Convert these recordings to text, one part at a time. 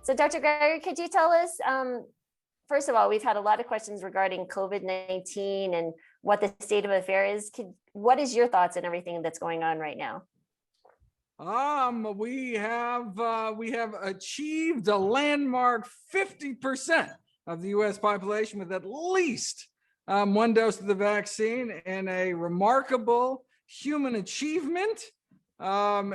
So Dr. Greger, could you tell us, first of all, we've had a lot of questions regarding COVID-19 and what the state of affairs is. What is your thoughts on everything that's going on right now? We have achieved a landmark 50% of the U.S. population with at least one dose of the vaccine, and a remarkable human achievement. I've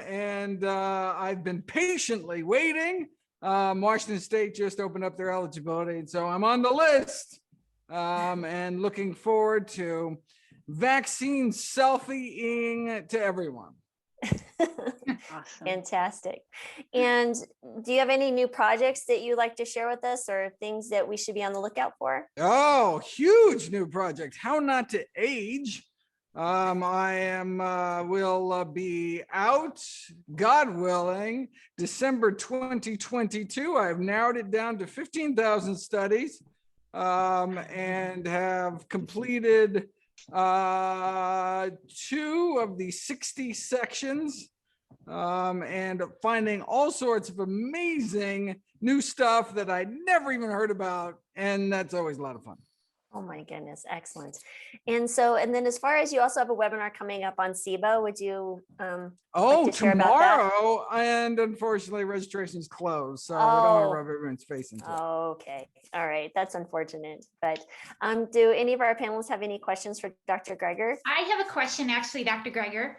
been patiently waiting. Washington State just opened up their eligibility, and so I'm on the list, and looking forward to vaccine selfieing to everyone. Awesome. Fantastic. And do you have any new projects that you'd like to share with us, or things that we should be on the lookout for? Oh, huge new project. How Not to Age. Will be out, God willing, December 2022. I've narrowed it down to 15,000 studies, and have completed 2 of the 60 sections, and finding all sorts of amazing new stuff that I'd never even heard about. And that's always a lot of fun. Oh my goodness, excellent. And then as far as you also have a webinar coming up on SIBO, would you like to share about that? Tomorrow, and unfortunately registration is closed, so I don't want to rub everyone's face into it. Okay, all right, that's unfortunate. But do any of our panelists have any questions for Dr. Greger? I have a question, actually, Dr. Greger.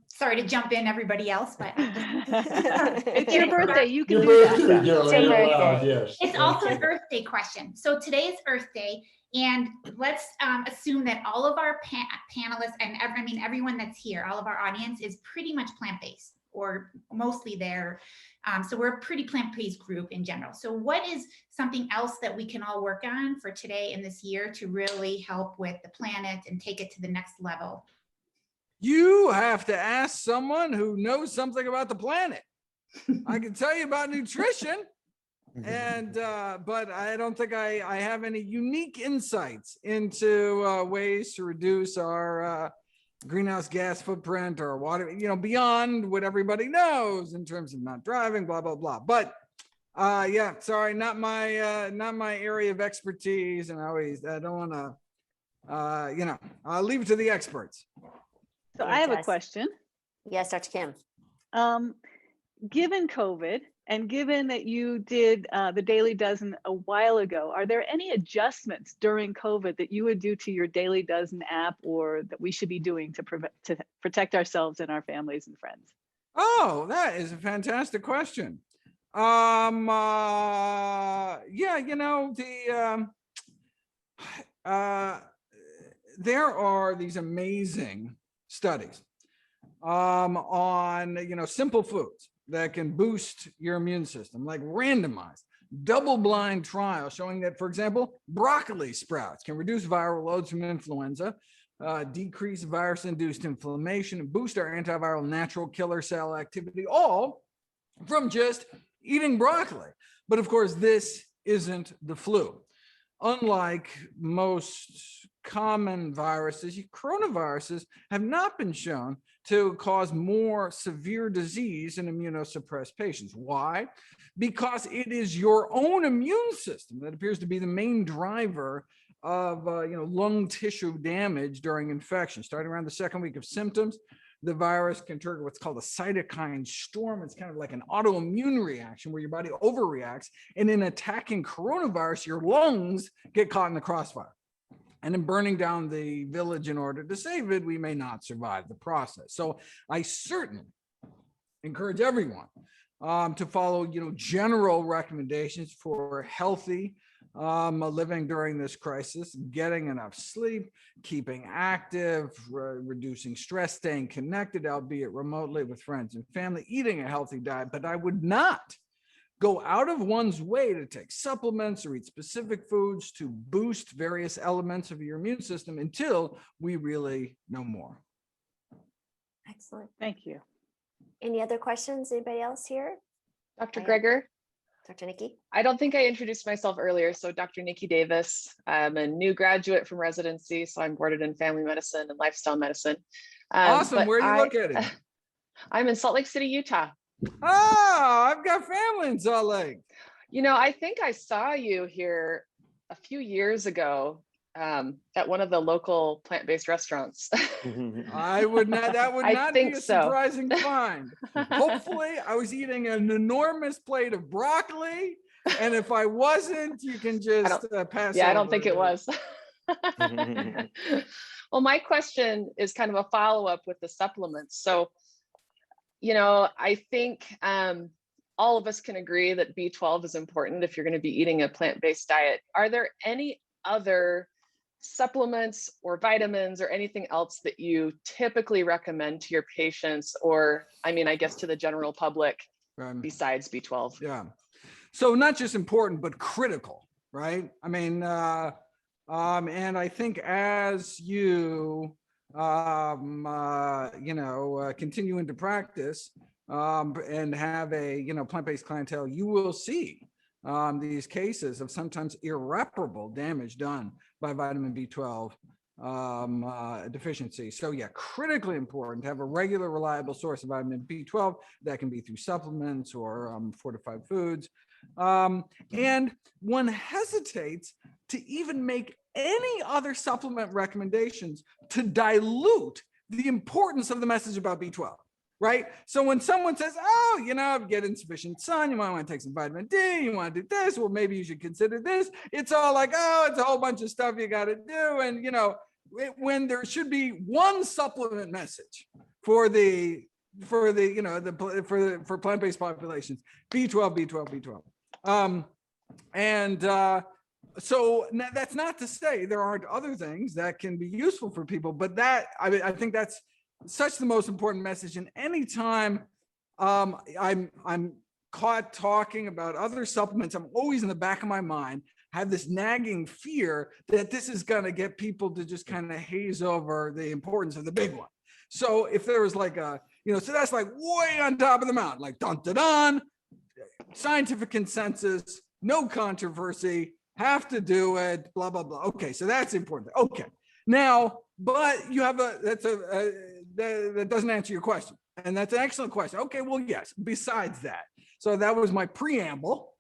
Sorry to jump in, everybody else, but It's your birthday. You can do that. Yes. It's also an Earth Day question. So today is Earth Day, and let's assume that all of our panelists and everyone that's here, all of our audience is pretty much plant-based, or mostly there. So we're a pretty plant-based group in general. So what is something else that we can all work on for today and this year to really help with the planet and take it to the next level? You have to ask someone who knows something about the planet. I can tell you about nutrition, and but I don't think I have any unique insights into ways to reduce our greenhouse gas footprint or water, beyond what everybody knows in terms of not driving, blah blah blah. But yeah, sorry, not my area of expertise, and I don't want to I'll leave it to the experts. So I have a question. Yes, Dr. Kim. Given COVID, and given that you did the Daily Dozen a while ago, are there any adjustments during COVID that you would do to your Daily Dozen app, or that we should be doing to protect ourselves and our families and friends? Oh, that is a fantastic question. Yeah, there are these amazing studies on simple foods that can boost your immune system, like randomized double-blind trials showing that, for example, broccoli sprouts can reduce viral loads from influenza, decrease virus-induced inflammation, and boost our antiviral natural killer cell activity, all from just eating broccoli. But of course, this isn't the flu. Unlike most common viruses, coronaviruses have not been shown to cause more severe disease in immunosuppressed patients. Why? Because it is your own immune system that appears to be the main driver of lung tissue damage during infection. Starting around the second week of symptoms, the virus can trigger what's called a cytokine storm. It's kind of like an autoimmune reaction where your body overreacts, and in attacking coronavirus, your lungs get caught in the crossfire. And in burning down the village in order to save it, we may not survive the process. So I certainly encourage everyone to follow, general recommendations for healthy living during this crisis: getting enough sleep, keeping active, reducing stress, staying connected, albeit remotely, with friends and family, eating a healthy diet. But I would not go out of one's way to take supplements or eat specific foods to boost various elements of your immune system until we really know more. Excellent. Thank you. Any other questions? Anybody else here? Dr. Greger? Dr. Nikki? I don't think I introduced myself earlier. So Dr. Nikki Davis, I'm a new graduate from residency. So I'm boarded in family medicine and lifestyle medicine. Awesome. Where are you located? I'm in Salt Lake City, Utah. Oh, I've got family in Salt Lake. You know, I think I saw you here a few years ago at one of the local plant-based restaurants. I would not, that would I not be think a so. surprising find. Hopefully, I was eating an enormous plate of broccoli. And if I wasn't, you can just pass Yeah, over. I don't think it was. Well, my question is kind of a follow-up with the supplements. So, you know, I think all of us can agree that B12 is important if you're going to be eating a plant-based diet. Are there any other supplements or vitamins or anything else that you typically recommend to your patients, or I mean, I guess to the general public besides B12? Yeah. So not just important, but critical, right? I mean, and I think as you, continue into practice and have a, plant-based clientele, you will see these cases of sometimes irreparable damage done by vitamin B12 deficiency. So yeah, critically important to have a regular, reliable source of vitamin B12. That can be through supplements or fortified foods. And one hesitates to even make any other supplement recommendations to dilute the importance of the message about B12. Right. So when someone says, oh, you get insufficient sun, you might want to take some vitamin D, you want to do this, well, maybe you should consider this. It's all like, oh, it's a whole bunch of stuff you got to do. And, when there should be one supplement message for plant-based populations, B12. So that's not to say there aren't other things that can be useful for people, but I think that's such the most important message. And anytime I'm caught talking about other supplements, I'm always in the back of my mind have this nagging fear that this is going to get people to just kind of haze over the importance of the big one. So if there was like so that's like way on top of the mountain, like dun dun dun, scientific consensus, no controversy, have to do it, blah blah blah. Okay, so that's important. Okay, now, but you have that doesn't answer your question, and that's an excellent question. Okay, well, yes. Besides that, so that was my preamble.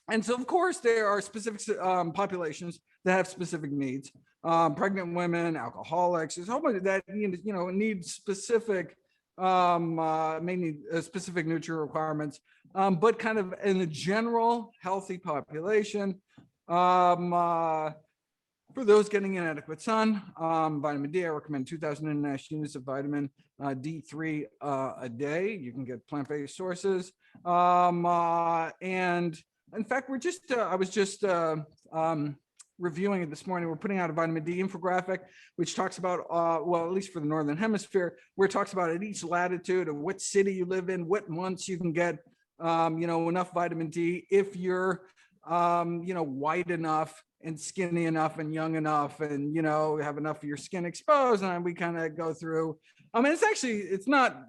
And so, of course, there are specific populations that have specific needs. Pregnant women, alcoholics, there's a whole bunch that need specific, may need specific nutrient requirements, but kind of in a general healthy population. For those getting inadequate sun, vitamin D, I recommend 2,000 international units of vitamin D3 a day. You can get plant-based sources. And in fact, I was just reviewing it this morning. We're putting out a vitamin D infographic, which talks about, well, at least for the Northern Hemisphere, where it talks about at each latitude of what city you live in, what months you can get, enough vitamin D if you're, white enough and skinny enough and young enough and, have enough of your skin exposed. And we kind of go through, it's not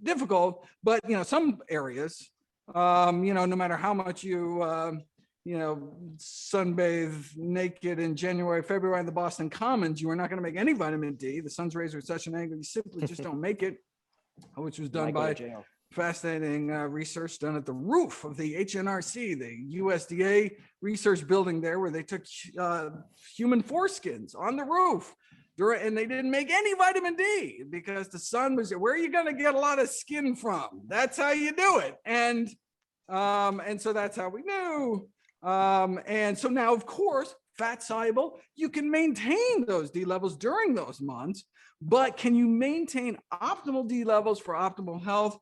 difficult, but, some areas, no matter how much you, sunbathe naked in January, February in the Boston Commons, you are not going to make any vitamin D. The sun's rays are at such an angle, you simply just don't make it, which was done by fascinating research done at the roof of the HNRC, the USDA research building there, where they took human foreskins on the roof. And they didn't make any vitamin D because the sun was, where are you going to get a lot of skin from? That's how you do it. And so that's how we knew. And so now, of course, fat soluble, you can maintain those D levels during those months, but can you maintain optimal D levels for optimal health?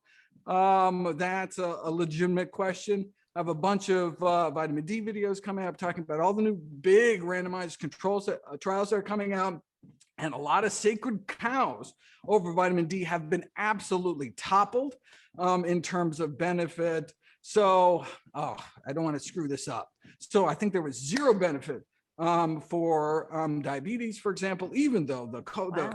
That's a legitimate question. I have a bunch of vitamin D videos coming up talking about all the new big randomized control trials that are coming out. And a lot of sacred cows over vitamin D have been absolutely toppled in terms of benefit. So, I don't want to screw this up. So I think there was zero benefit for diabetes, for example, even though the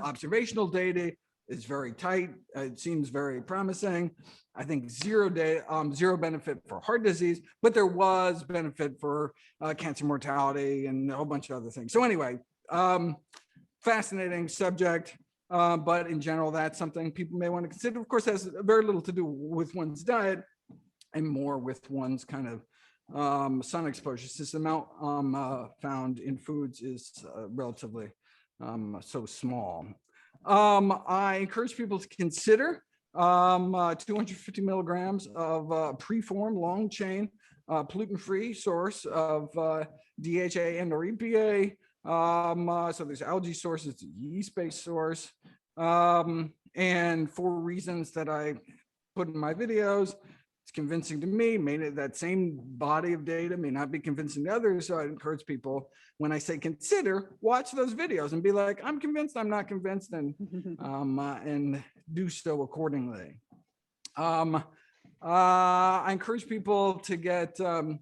observational data is very tight. It seems very promising. I think zero benefit for heart disease, but there was benefit for cancer mortality and a whole bunch of other things. So anyway, fascinating subject. But in general, that's something people may want to consider. Of course, has very little to do with one's diet and more with one's kind of sun exposure, since the amount found in foods is relatively so small. I encourage people to consider 250 milligrams of preformed long chain pollutant-free source of DHA and or EPA. So there's algae source, it's a yeast-based source. And for reasons that I put in my videos, it's convincing to me. That same body of data may not be convincing to others. So I encourage people, when I say consider, watch those videos and be like, I'm convinced, I'm not convinced, and do so accordingly. I encourage people to get a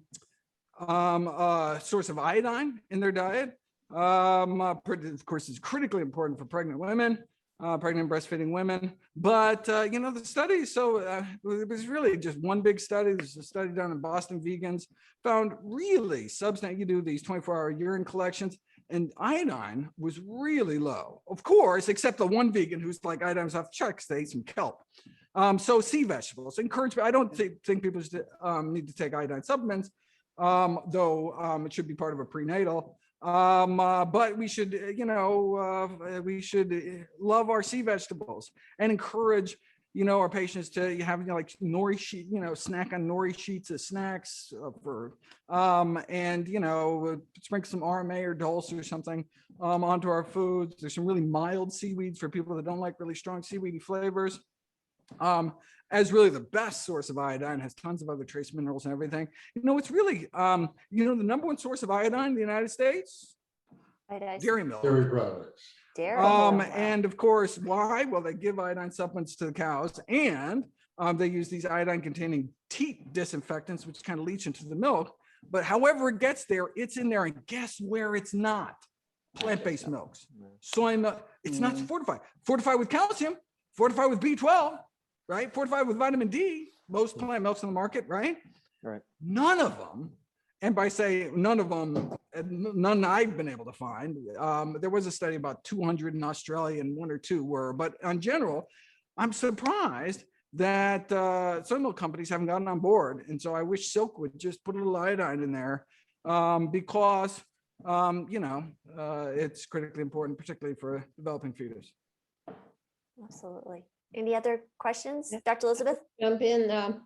source of iodine in their diet. Of course, it's critically important for pregnant women. Pregnant and breastfeeding women, but the study. So it was really just one big study. There's a study done in Boston vegans found really substantial. You do these 24-hour urine collections, and iodine was really low. Of course, except the one vegan who's like iodine's off the chart, they ate some kelp. So sea vegetables. Encourage. I don't think people should, need to take iodine supplements, though it should be part of a prenatal. But we should, we should love our sea vegetables and encourage, our patients to have like nori sheet, snack on nori sheets as snacks and sprinkle some RMA or dulse or something onto our foods. There's some really mild seaweeds for people that don't like really strong seaweedy flavors. As really the best source of iodine, has tons of other trace minerals and everything. It's really, the number one source of iodine in the United States, dairy milk. Dairy products. And of course, why? Well, they give iodine supplements to the cows, and they use these iodine-containing teat disinfectants, which kind of leach into the milk. But however it gets there, it's in there, and guess where it's not? Plant-based milks, soy milk. It's not fortified. Fortified with calcium, fortified with B12. Right? Fortified with vitamin D, most plant milks on the market, right? Right. None of them, and by saying none of them, none I've been able to find. There was a study about 200 in Australia and one or two were, but in general, I'm surprised that soy milk companies haven't gotten on board. And so I wish Silk would just put a little iodine in there because, it's critically important, particularly for developing fetus. Absolutely. Any other questions? Dr. Elizabeth? Jump in.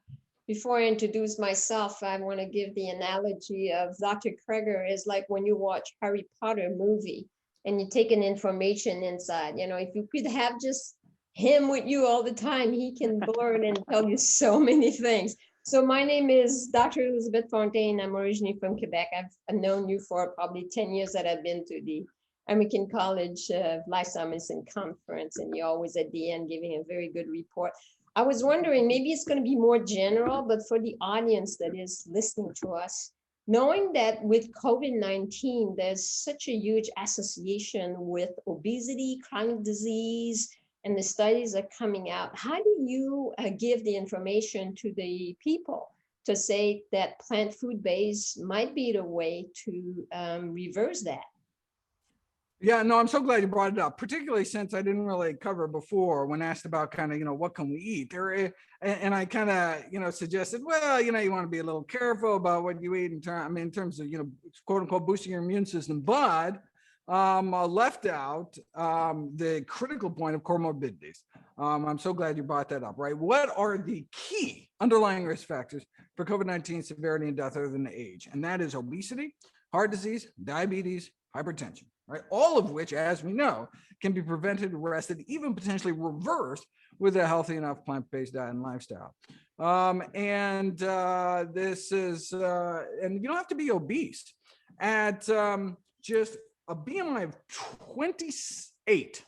Before I introduce myself, I want to give the analogy of Dr. Kreger is like when you watch Harry Potter movie and you take an information inside. If you could have just him with you all the time, he can learn and tell you so many things. So my name is Dr. Elizabeth Fontaine. I'm originally from Quebec. I've known you for probably 10 years that I've been to the American College of Lifestyle Medicine Conference, and you're always at the end giving a very good report. I was wondering, maybe it's going to be more general, but for the audience that is listening to us, knowing that with COVID-19, there's such a huge association with obesity, chronic disease, and the studies are coming out. How do you give the information to the people to say that plant food base might be the way to reverse that? Yeah, no, I'm so glad you brought it up, particularly since I didn't really cover before when asked about kind of, what can we eat? And I kind of, suggested, well, you want to be a little careful about what you eat in terms of, quote unquote, boosting your immune system, but left out the critical point of comorbidities. I'm so glad you brought that up, right? What are the key underlying risk factors for COVID-19 severity and death other than age? And that is obesity, heart disease, diabetes, hypertension. Right, all of which, as we know, can be prevented, arrested, even potentially reversed with a healthy enough plant-based diet and lifestyle. This is, and you don't have to be obese. At just a BMI of 28,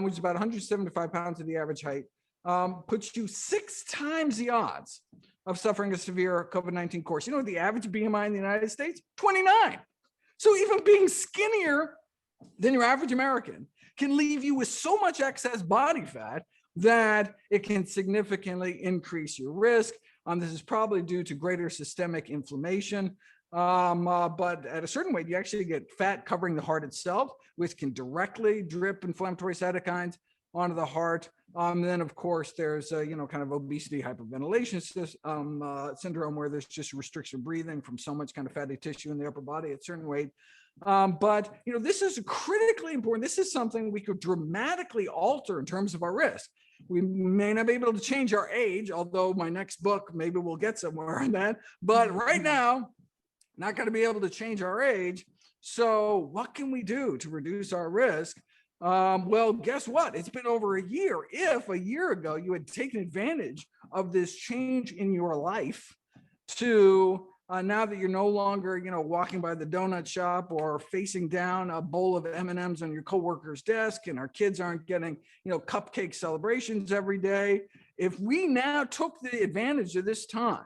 which is about 175 pounds of the average height, puts you 6 times the odds of suffering a severe COVID-19 course. You know what the average BMI in the United States? 29. So even being skinnier than your average American can leave you with so much excess body fat that it can significantly increase your risk. This is probably due to greater systemic inflammation But at a certain weight, you actually get fat covering the heart itself, which can directly drip inflammatory cytokines onto the heart. Then, of course, there's kind of obesity hyperventilation syndrome, where there's just restriction of breathing from so much kind of fatty tissue in the upper body at a certain weight. But this is critically important. This is something we could dramatically alter in terms of our risk. We may not be able to change our age, although my next book, maybe we'll get somewhere on that. But right now, not going to be able to change our age. So what can we do to reduce our risk? Well, guess what? It's been over a year. If a year ago you had taken advantage of this change in your life to now that you're no longer, walking by the donut shop or facing down a bowl of M&Ms on your coworker's desk, and our kids aren't getting, cupcake celebrations every day. If we now took the advantage of this time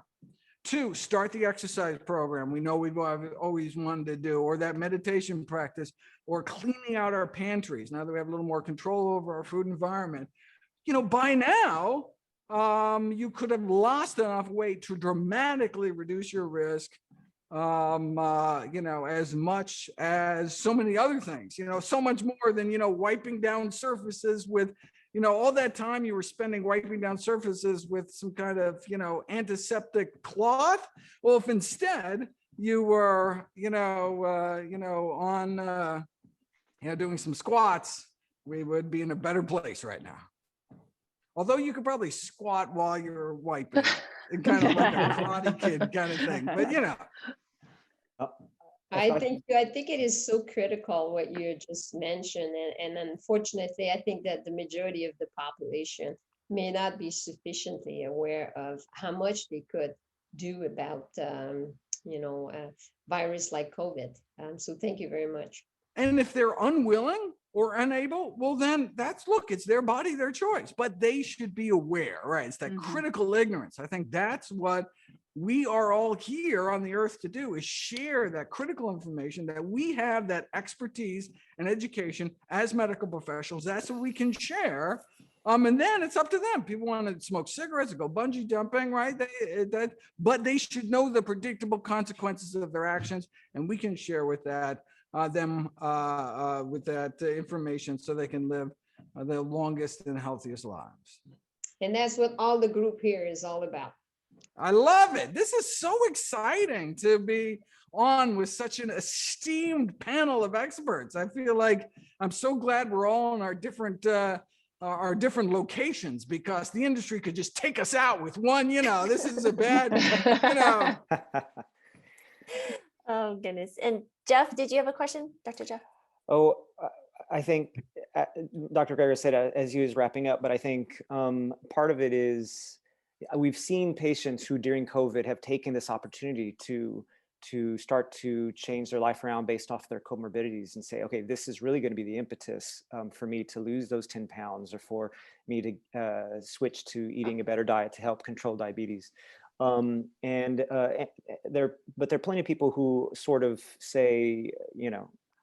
to start the exercise program we know we've always wanted to do, or that meditation practice, or cleaning out our pantries, now that we have a little more control over our food environment, by now, you could have lost enough weight to dramatically reduce your risk, as much as so many other things, so much more than, wiping down surfaces with, all that time you were spending wiping down surfaces with some kind of, antiseptic cloth. Well, if instead you were, doing some squats, we would be in a better place right now. Although you could probably squat while you're wiping, kind of like a Karate Kid kind of thing, but I think it is so critical what you just mentioned, and unfortunately, I think that the majority of the population may not be sufficiently aware of how much they could do about, virus like COVID. So thank you very much. And if they're unwilling or unable, well, then it's their body, their choice, but they should be aware, right? It's that critical ignorance. I think that's what we are all here on the earth to do, is share that critical information, that we have that expertise and education as medical professionals. That's what we can share. And then it's up to them. People want to smoke cigarettes or go bungee jumping, right? But they should know the predictable consequences of their actions, and we can share with that them with that information, so they can live the longest and healthiest lives. And that's what all the group here is all about. I love it. This is so exciting to be on with such an esteemed panel of experts. I feel like I'm so glad we're all in our different locations, because the industry could just take us out with one, this is a bad, Oh, goodness. And Jeff, did you have a question, Dr. Jeff? Oh, I think Dr. Greger said as he was wrapping up, but I think part of it is we've seen patients who during COVID have taken this opportunity to start to change their life around based off their comorbidities and say, okay, this is really going to be the impetus for me to lose those 10 pounds, or for me to switch to eating a better diet to help control diabetes. There are plenty of people who sort of say,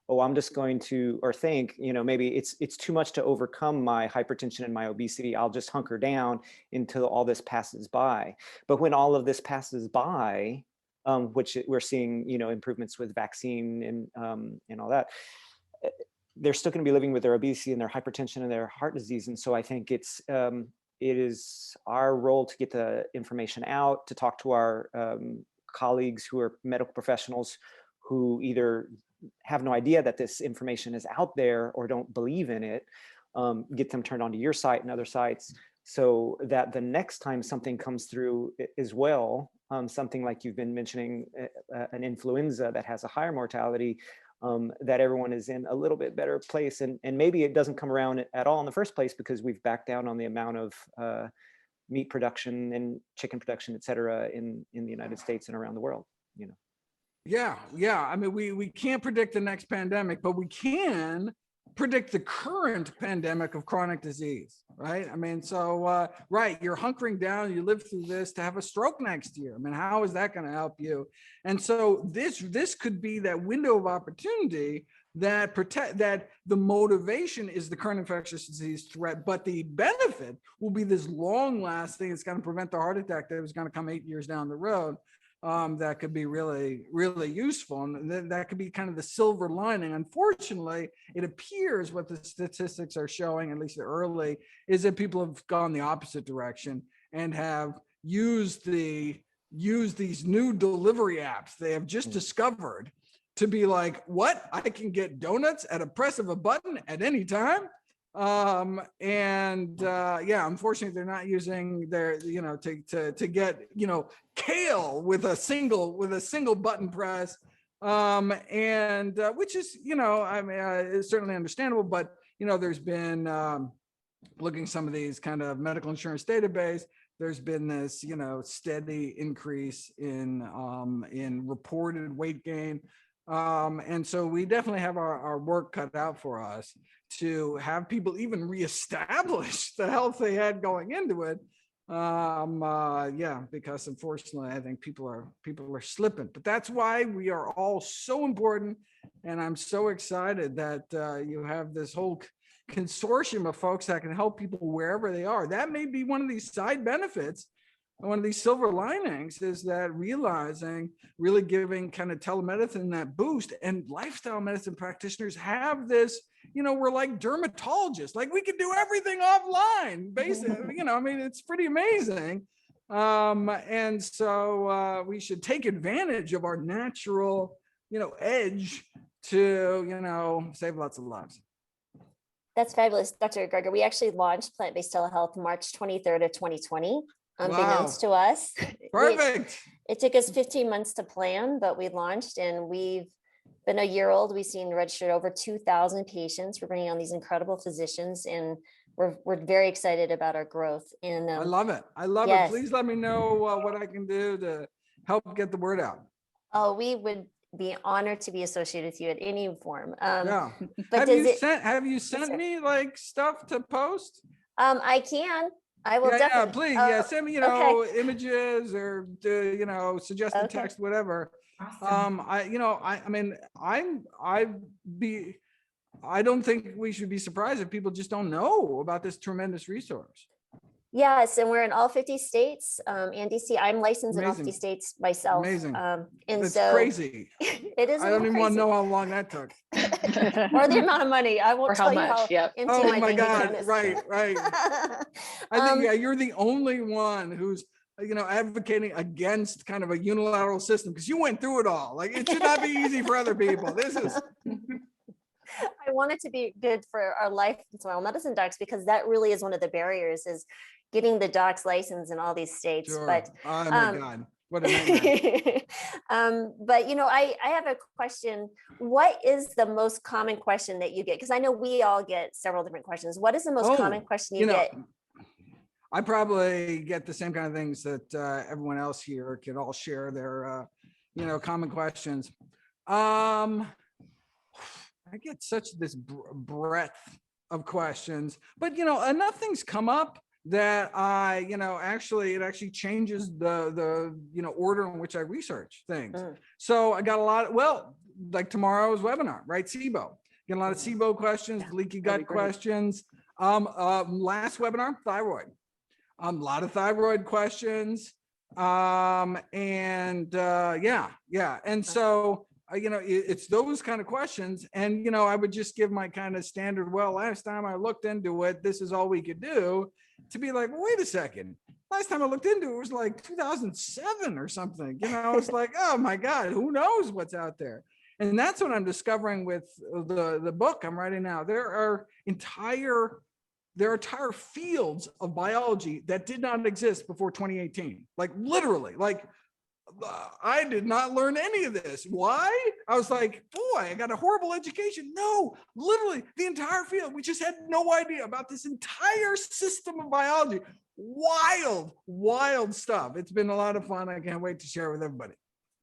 oh, I'm just going to, or think, maybe it's too much to overcome my hypertension and my obesity. I'll just hunker down until all this passes by. But when all of this passes by, which we're seeing, improvements with vaccine and all that, they're still going to be living with their obesity and their hypertension and their heart disease. And so I think it is our role to get the information out, to talk to our colleagues who are medical professionals who either have no idea that this information is out there or don't believe in it, get them turned onto your site and other sites, so that the next time something comes through as well, something like you've been mentioning, an influenza that has a higher mortality, that everyone is in a little bit better place. And maybe it doesn't come around at all in the first place because we've backed down on the amount of meat production and chicken production, et cetera, in the United States and around the world, Yeah. I mean, we can't predict the next pandemic, but we can predict the current pandemic of chronic disease, right? I mean, so, right, you're hunkering down, you live through this to have a stroke next year. I mean, how is that going to help you? And so this could be that window of opportunity that the motivation is the current infectious disease threat, but the benefit will be this long lasting, it's going to prevent the heart attack that was going to come 8 years down the road. that could be really, really useful. And that could be kind of the silver lining. Unfortunately, it appears what the statistics are showing, at least early, is that people have gone the opposite direction and have used these new delivery apps they have just discovered to be like, what? I can get donuts at a press of a button at any time. Unfortunately, they're not using their, to get, kale with a single button press. Which is, it's certainly understandable, but, there's been, looking some of these kind of medical insurance database, there's been this, steady increase in reported weight gain. And so we definitely have our work cut out for us to have people even reestablish the health they had going into it. Because unfortunately, I think people are slipping, but that's why we are all so important. And I'm so excited that you have this whole consortium of folks that can help people wherever they are. That may be one of these side benefits. One of these silver linings is that realizing, really giving kind of telemedicine that boost, and lifestyle medicine practitioners have this, we're like dermatologists, like we can do everything offline, basically, it's pretty amazing. And so we should take advantage of our natural, edge to, save lots of lives. That's fabulous, Dr. Greger. We actually launched plant-based telehealth March 23rd of 2020. Unbeknownst to us. Perfect. It took us 15 months to plan, but we launched and we've been a year old. We've seen registered over 2,000 patients. We're bringing on these incredible physicians, and we're very excited about our growth. And I love it. I love it. Please let me know what I can do to help get the word out. Oh, we would be honored to be associated with you in any form. But have you sent me like stuff to post? I can. I will definitely. Please, send me, images or suggested text, whatever. Awesome. I don't think we should be surprised if people just don't know about this tremendous resource. Yes, and we're in all 50 states and DC. I'm licensed in all 50 states myself. Amazing. It's crazy. It is. I don't even want to know how long that took. Or the amount of money. I won't tell you how empty oh my bank God. account is. Right. I think you're the only one who's advocating against kind of a unilateral system, because you went through it all. Like, it should not be easy for other people. This is. I want it to be good for our lifestyle medicine docs, because that really is one of the barriers, is getting the docs license in all these states. Sure. But oh my God, what a nightmare. But I have a question. What is the most common question that you get? Because I know we all get several different questions. What is the most common question you get? I probably get the same kind of things that everyone else here can all share their common questions. I get such this breadth of questions, but enough things come up that I, it actually changes the order in which I research things. So I got a lot, like tomorrow's webinar, right? SIBO, get a lot of SIBO questions, leaky gut questions. Last webinar, thyroid, a lot of thyroid questions. And so, it's those kind of questions. And, I would just give my kind of standard, last time I looked into it, this is all we could do, to be like, wait a second. Last time I looked into it was like 2007 or something. It's like, oh my God, who knows what's out there? And that's what I'm discovering with the book I'm writing now. There are entire fields of biology that did not exist before 2018. Like, literally, like, I did not learn any of this. Why? I was like, boy, I got a horrible education. No, literally the entire field. We just had no idea about this entire system of biology. Wild stuff. It's been a lot of fun. I can't wait to share with everybody.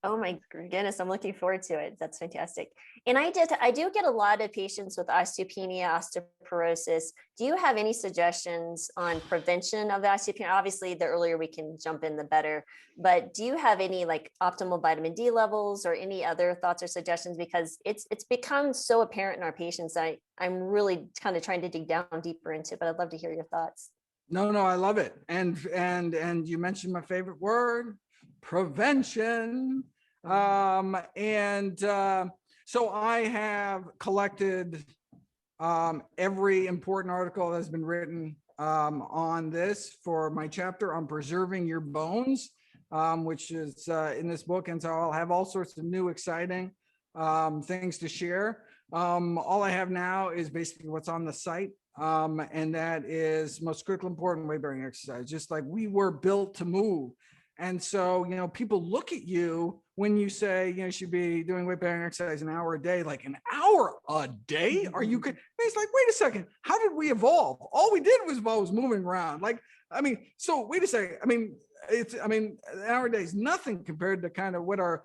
Oh my goodness, I'm looking forward to it. That's fantastic. And I do get a lot of patients with osteopenia, osteoporosis. Do you have any suggestions on prevention of osteopenia? Obviously, the earlier we can jump in, the better. But do you have any like optimal vitamin D levels or any other thoughts or suggestions? Because it's become so apparent in our patients. I'm really kind of trying to dig down deeper into it, but I'd love to hear your thoughts. No, I love it. And you mentioned my favorite word, prevention. So I have collected every important article that's been written on this for my chapter on preserving your bones, which is in this book. And so I'll have all sorts of new, exciting things to share. All I have now is basically what's on the site. And that is most critically important weight bearing exercise, just like we were built to move. And so, you know, people look at you when you say, you know, you should be doing weight bearing exercise an hour a day, like an hour a day? Are you good? It's like, wait a second, how did we evolve? All we did was evolve was moving around. Like, I mean, so wait a second. I mean, an hour a day is nothing compared to kind of what our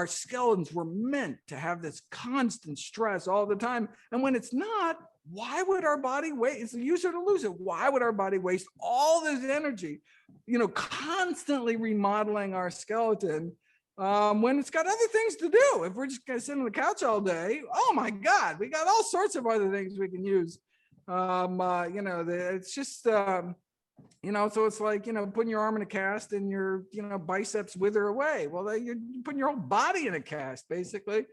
skeletons were meant to have this constant stress all the time. And when it's not, why would our body waste? It's a use it or lose it. Why would our body waste all this energy, you know, constantly remodeling our skeleton when it's got other things to do? If we're just gonna sit on the couch all day, oh my God, we got all sorts of other things we can use. You know, it's just, you know, so it's like, you know, putting your arm in a cast and your, you know, biceps wither away. Well, you're putting your whole body in a cast, basically.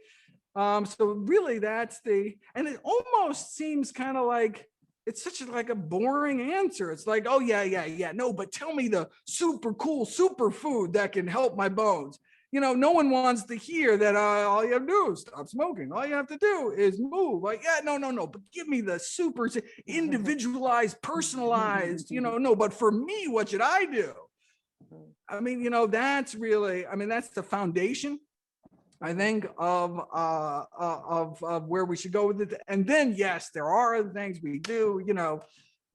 So really that's and it almost seems kind of like, it's such a boring answer. It's like, oh yeah. No, but tell me the super cool superfood that can help my bones. You know, no one wants to hear that all you have to do is stop smoking. All you have to do is move. Like, yeah, no, but give me the super individualized, personalized, you know, no, but for me, what should I do? I mean, you know, that's really, I mean, that's the foundation, I think, of where we should go with it. And then, yes, there are other things we do, you know,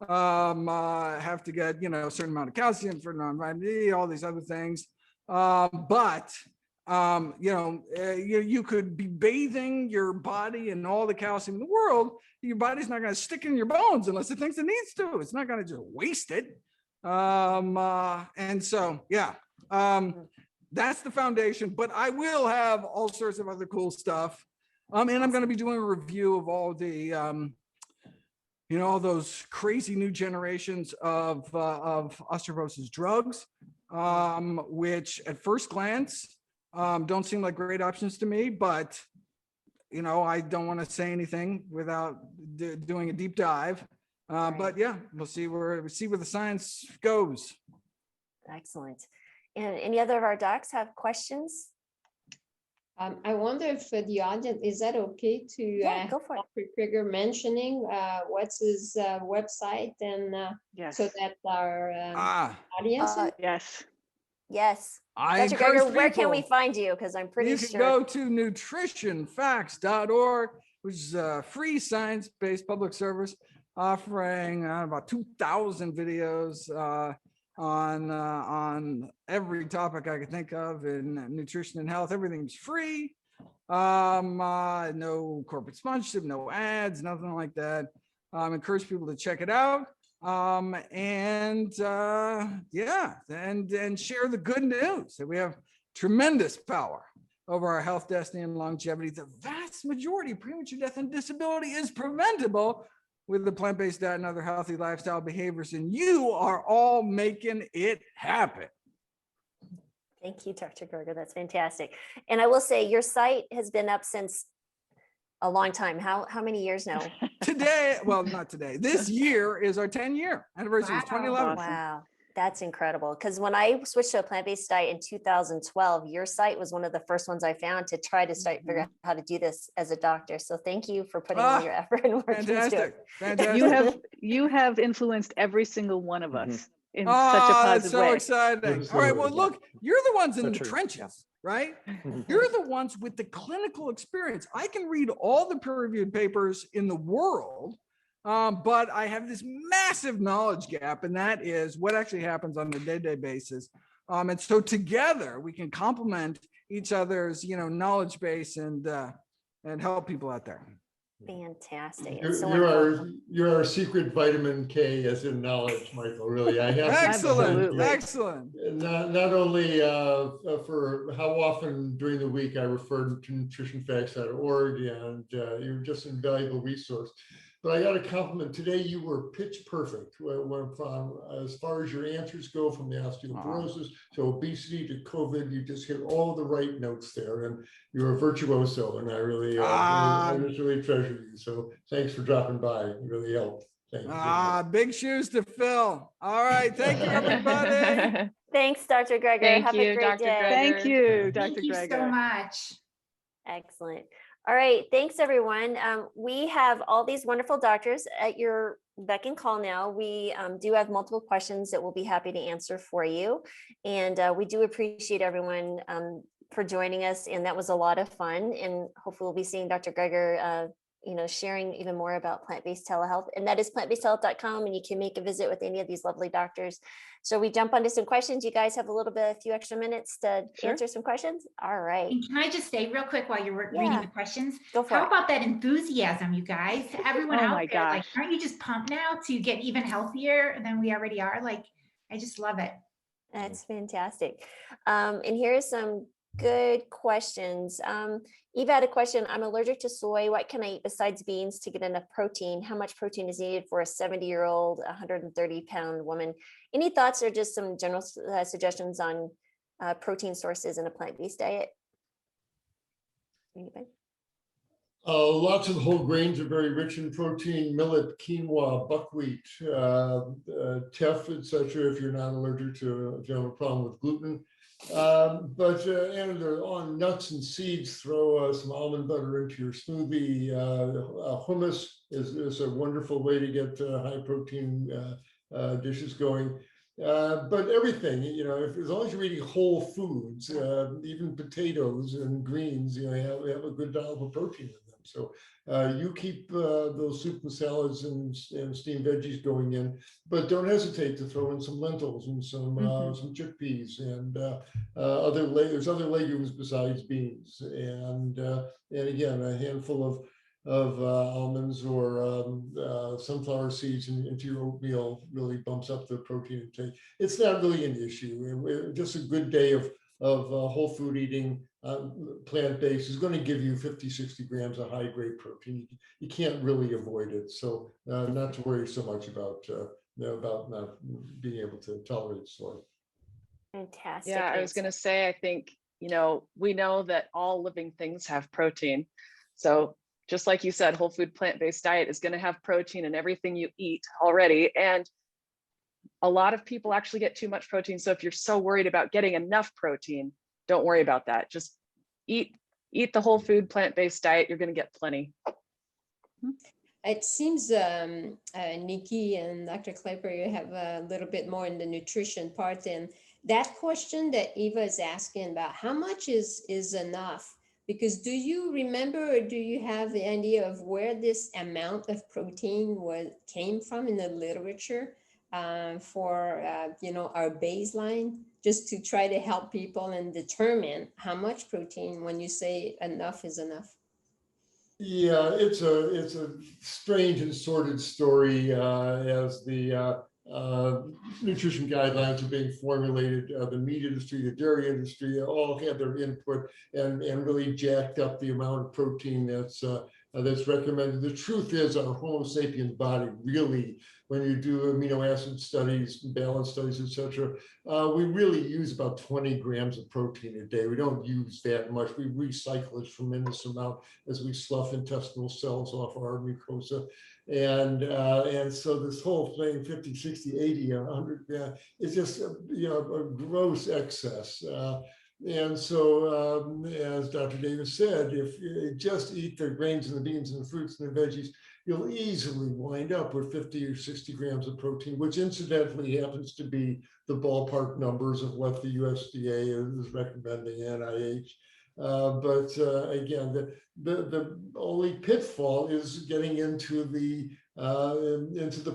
have to get, you know, a certain amount of calcium for non-vitamin D, all these other things. But you know, you could be bathing your body in all the calcium in the world. Your body's not going to stick in your bones unless it thinks it needs to. It's not going to just waste it. And so, yeah, that's the foundation. But I will have all sorts of other cool stuff. And I'm going to be doing a review of all the, you know, all those crazy new generations of osteoporosis drugs, which at first glance don't seem like great options to me, but you know, I don't want to say anything without doing a deep dive. But yeah, we'll see where the science goes. Excellent. And any other of our docs have questions? I wonder if for the audience, is that okay to Go for it. Dr. Krieger mentioning what's his website and Yes. so that our audience. Yes. Dr. Krieger, where can we find you? Because I'm pretty sure. You can go to nutritionfacts.org, which is a free science-based public service offering about 2,000 videos on every topic I could think of in nutrition and health. Everything's free. No corporate sponsorship, no ads, nothing like that. Encourage people to check it out. And share the good news that we have tremendous power over our health, destiny, and longevity. The vast majority of premature death and disability is preventable with the plant-based diet and other healthy lifestyle behaviors, and you are all making it happen. Thank you, Dr. Krieger. That's fantastic. And I will say your site has been up since a long time. How many years now? Today, well, not today. This year is our 10-year anniversary. It's 2011. Wow, that's incredible. Because when I switched to a plant-based diet in 2012, your site was one of the first ones I found to try to figure out how to do this as a doctor. So thank you for putting all your effort and work into it. Fantastic. You have influenced every single one of us in such a positive way. That's so exciting. All right, well, look, you're the ones in the trenches, right? You're the ones with the clinical experience. I can read all the peer-reviewed papers in the world, but I have this massive knowledge gap, and that is what actually happens on a day-to-day basis. And so together we can complement each other's, you know, knowledge base and help people out there. Fantastic. You're our secret vitamin K, as in knowledge, Michael. Really, I have excellent. Not only for how often during the week I refer to nutritionfacts.org, and you're just an invaluable resource. But I got a compliment today. You were pitch perfect as far as your answers go, from the osteoporosis to obesity to COVID. You just hit all the right notes there, and you're a virtuoso. And I really, I just really treasure you. So thanks for dropping by. It really helped. Thank you. Big shoes to fill. All right. Thank you, everybody. Thanks, Dr. Greger. Thank Have you, a great Dr. day. Greger. Thank you, Dr. Thank you Greger. so much. Excellent. All right. Thanks, everyone. We have all these wonderful doctors at your beck and call now. We do have multiple questions that we'll be happy to answer for you. And we do appreciate everyone for joining us. And that was a lot of fun. And hopefully we'll be seeing Dr. Greger sharing even more about plant-based telehealth, and that is plantbasedtelehealth.com, and you can make a visit with any of these lovely doctors. So we jump onto some questions. You guys have a few extra minutes to answer some questions. All right. And can I just say real quick while you're reading the questions, Go for how it. about that enthusiasm, you guys? Everyone out my there, like, gosh. aren't you just pumped now to get even healthier than we already are? Like, I just love it. That's fantastic. And here's some good questions. Eva had a question. I'm allergic to soy. What can I eat besides beans to get enough protein? How much protein is needed for a 70-year-old, 130-pound woman? Any thoughts or just some general suggestions on protein sources in a plant-based diet? Anybody? Lots of whole grains are very rich in protein: millet, quinoa, buckwheat, teff, etc. If you're not allergic to, if you have a problem with gluten. And on nuts and seeds, throw some almond butter into your smoothie. Hummus is a wonderful way to get high protein dishes going. But everything, as long as you're eating whole foods, even potatoes and greens, have a good dial of protein in them. So you keep those soup and salads and steamed veggies going in, but don't hesitate to throw in some lentils and some chickpeas and there's other legumes besides beans, and again, a handful of almonds or sunflower seeds into your oatmeal really bumps up the protein intake. It's not really an issue. Just a good day of whole food eating, plant-based, is going to give you 50-60 grams of high grade protein. You can't really avoid it, so not to worry so much about not being able to tolerate soy. Fantastic. Yeah, I was going to say, I think, we know that all living things have protein. So just like you said, whole food plant-based diet is going to have protein in everything you eat already. And a lot of people actually get too much protein. So if you're so worried about getting enough protein, don't worry about that. Just eat the whole food plant-based diet. You're going to get plenty. It seems, Nikki and Dr. Klepper, you have a little bit more in the nutrition part. And that question that Eva is asking about, how much is enough? Because do you remember, or do you have the idea of where this amount of protein came from in the literature for our baseline, just to try to help people and determine how much protein, when you say enough is enough? Yeah, it's a strange and sordid story as the nutrition guidelines are being formulated. The meat industry, the dairy industry, all had their input and really jacked up the amount of protein that's recommended. The truth is, our Homo sapiens body really, when you do amino acid studies, balance studies, etc., we really use about 20 grams of protein a day. We don't use that much. We recycle a tremendous amount as we slough intestinal cells off our mucosa. And so this whole thing, 50, 60, 80, 100, is just a gross excess. And so, as Dr. Davis said, if you just eat the grains and the beans and the fruits and the veggies, you'll easily wind up with 50 or 60 grams of protein, which incidentally happens to be the ballpark numbers of what the USDA is recommending, NIH. But again, the only pitfall is getting into the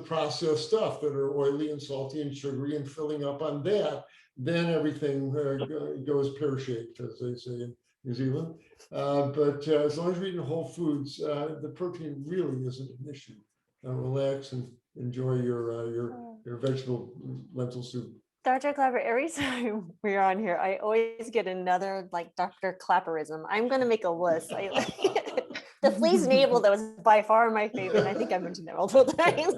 processed stuff that are oily and salty and sugary, and filling up on that. Then everything goes pear-shaped, as they say in New Zealand. But as long as you're eating whole foods, the protein really isn't an issue. Relax and enjoy your vegetable lentil soup. Dr. Clapper, every time we're on here, I always get another Dr. Clapperism. I'm going to make a list. The flea's navel, that was by far my favorite. I think I mentioned that multiple times.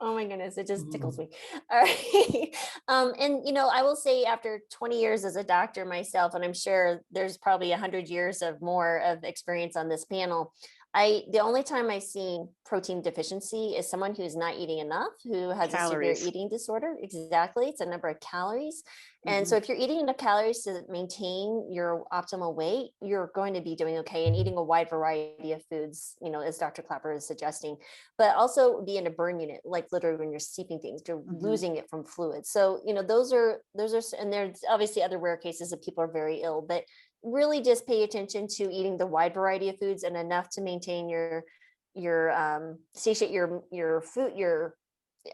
Oh my goodness, it just tickles me. All right. And I will say, after 20 years as a doctor myself, and I'm sure there's probably 100 years of more of experience on this panel, the only time I've seen protein deficiency is someone who's not eating enough, who has a severe eating disorder. Exactly. It's a number of calories. And so if you're eating enough calories to maintain your optimal weight, you're going to be doing okay, and eating a wide variety of foods, as Dr. Clapper is suggesting, but also be in a burn unit, like literally when you're steeping things, you're losing it from fluids. So, those are, and there's obviously other rare cases of people are very ill, but really just pay attention to eating the wide variety of foods and enough to maintain your satiate your food, your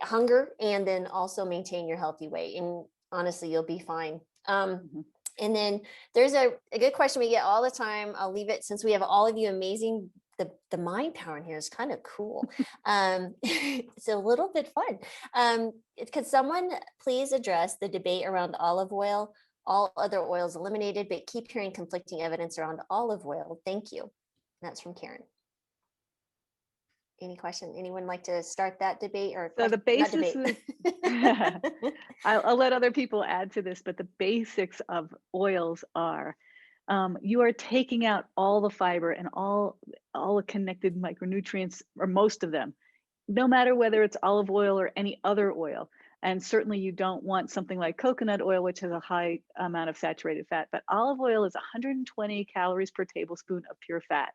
hunger, and then also maintain your healthy weight. And honestly, you'll be fine. And then there's a good question we get all the time. I'll leave it, since we have all of you amazing. The mind power in here is kind of cool. It's a little bit fun. Could someone please address the debate around olive oil? All other oils eliminated, but keep hearing conflicting evidence around olive oil. Thank you. That's from Karen. Any question? Anyone like to start that debate? Or so the basis is, I'll let other people add to this, but the basics of oils are, you are taking out all the fiber and all the connected micronutrients, or most of them, no matter whether it's olive oil or any other oil. And certainly you don't want something like coconut oil, which has a high amount of saturated fat, but olive oil is 120 calories per tablespoon of pure fat.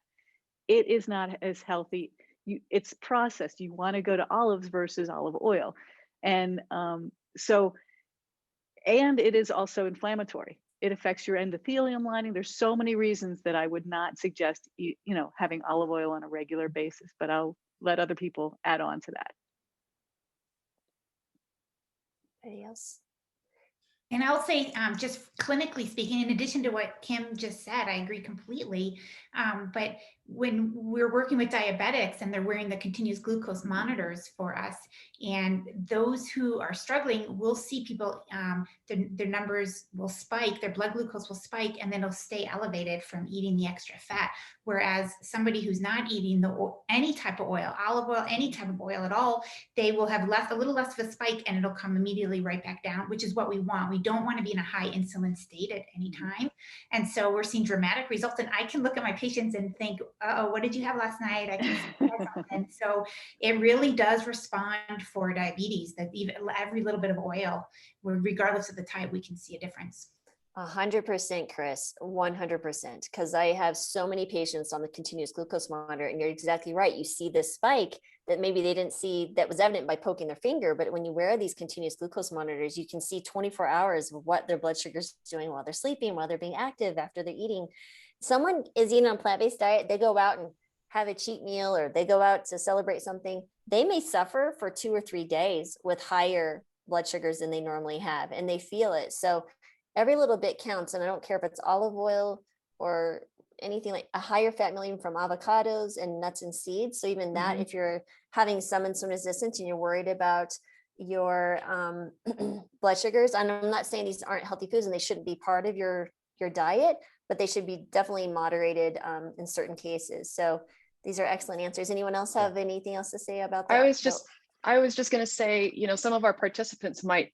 It is not as healthy. It's processed. You want to go to olives versus olive oil. And and it is also inflammatory. It affects your endothelium lining. There's so many reasons that I would not suggest, having olive oil on a regular basis, but I'll let other people add on to that. Anybody else? And I'll say, just clinically speaking, in addition to what Kim just said, I agree completely. But when we're working with diabetics and they're wearing the continuous glucose monitors for us, and those who are struggling, we'll see people, their numbers will spike, their blood glucose will spike, and then it'll stay elevated from eating the extra fat. Whereas somebody who's not eating any type of oil, olive oil, any type of oil at all, they will have a little less of a spike, and it'll come immediately right back down, which is what we want. We don't want to be in a high insulin state at any time. And so we're seeing dramatic results. And I can look at my patients and think, oh, what did you have last night? I can see and so it really does respond for diabetes, that even every little bit of oil, regardless of the type, we can see a difference. 100%, Chris, 100%. Because I have so many patients on the continuous glucose monitor, and you're exactly right. You see this spike that maybe they didn't see, that was evident by poking their finger. But when you wear these continuous glucose monitors, you can see 24 hours of what their blood sugar is doing while they're sleeping, while they're being active, after they're eating. Someone is eating on a plant-based diet, they go out and have a cheat meal, or they go out to celebrate something, they may suffer for 2 or 3 days with higher blood sugars than they normally have, and they feel it. So every little bit counts. And I don't care if it's olive oil or anything, like a higher fat meal, even from avocados and nuts and seeds. So even that, if you're having some insulin resistance and you're worried about your blood sugars, and I'm not saying these aren't healthy foods and they shouldn't be part of your diet, but they should be definitely moderated in certain cases. So these are excellent answers. Anyone else have anything else to say about that? I was just going to say, some of our participants might